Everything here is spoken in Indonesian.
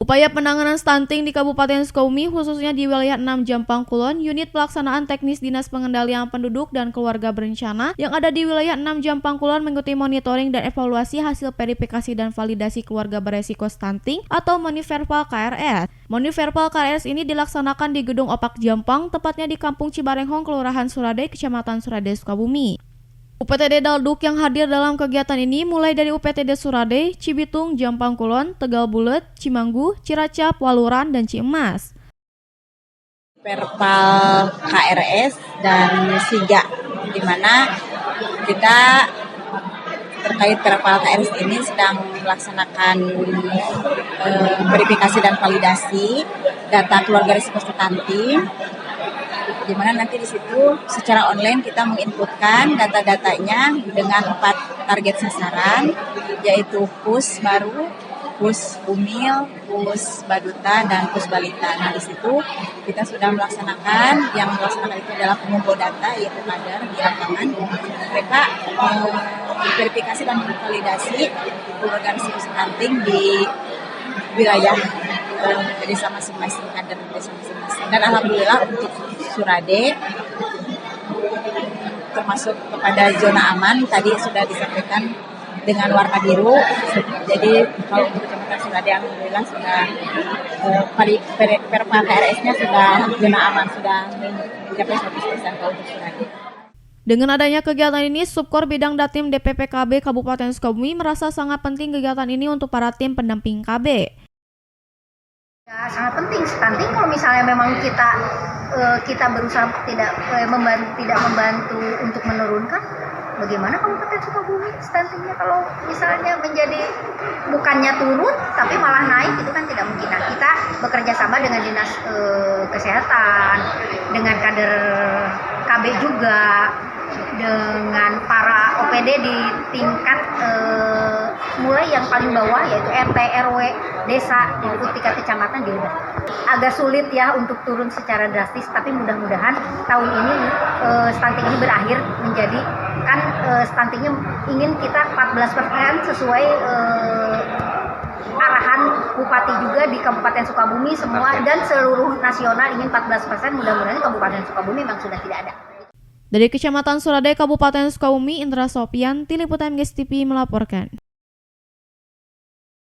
Upaya penanganan stunting di Kabupaten Sukabumi, khususnya di wilayah 6 Jampang Kulon, Unit Pelaksanaan Teknis Dinas Pengendalian Penduduk dan Keluarga Berencana yang ada di wilayah 6 Jampang Kulon mengikuti monitoring dan evaluasi hasil verifikasi dan validasi keluarga beresiko stunting atau Moniverbal KRS. Moniverbal KRS ini dilaksanakan di Gedung Opak Jampang, tepatnya di Kampung Cibarenghong, Kelurahan Suradei, Kecamatan Suradei, Sukabumi. UPTD Dalduk yang hadir dalam kegiatan ini mulai dari UPTD Suradei, Cibitung, Jampang Kulon, Tegal Bulet, Cimanggu, Ciracap, Waluran, dan Ciemas. Perpal KRS dan SIGA, di mana kita terkait Perpal KRS ini sedang melaksanakan verifikasi dan validasi data keluarga risiko stunting, di mana nanti di situ secara online kita menginputkan data-datanya dengan 4 target sasaran, yaitu PUS baru, PUS Umil, PUS Baduta, dan PUS Balita. Nah, di situ kita sudah melaksanakan, yang melaksanakan itu adalah pengumpul data, yaitu kader di lapangan. Mereka verifikasi dan validasi keluarga risiko stunting di wilayah desa masing-masing, kader desa masing-masing. Dan alhamdulillah untuk Suradei termasuk kepada zona aman tadi sudah disampaikan dengan warna biru. Jadi kalau untuk Kecamatan Suradei alhamdulillah sudah Perpal KRS-nya sudah zona aman, sudah mencapai 100% kalau untuk Suradei. Dengan adanya kegiatan ini, Subkor Bidang Datim DPP KB Kabupaten Sukabumi merasa sangat penting kegiatan ini untuk para tim pendamping KB. Ya, sangat penting stunting. Kalau misalnya memang kita berusaha tidak membantu untuk menurunkan, bagaimana Kabupaten Sukabumi stuntingnya kalau misalnya menjadi bukannya turun tapi malah naik, itu kan tidak mungkin. Nah, kita bekerja sama dengan dinas kesehatan, dengan kader KB juga, dengan para OPD di tingkat mulai yang paling bawah yaitu RT, RW, desa maupun tingkat kecamatan dilibatkan. Agak sulit ya untuk turun secara drastis, tapi mudah-mudahan tahun ini stunting ini berakhir menjadi stuntingnya ingin kita 14% sesuai arahan Bupati juga di Kabupaten Sukabumi semua dan seluruh nasional ingin 14%. Mudah-mudahan Kabupaten Sukabumi memang sudah tidak ada. Dari Kecamatan Suradei, Kabupaten Sukabumi, Indra Sopian, Liputan GES TV melaporkan.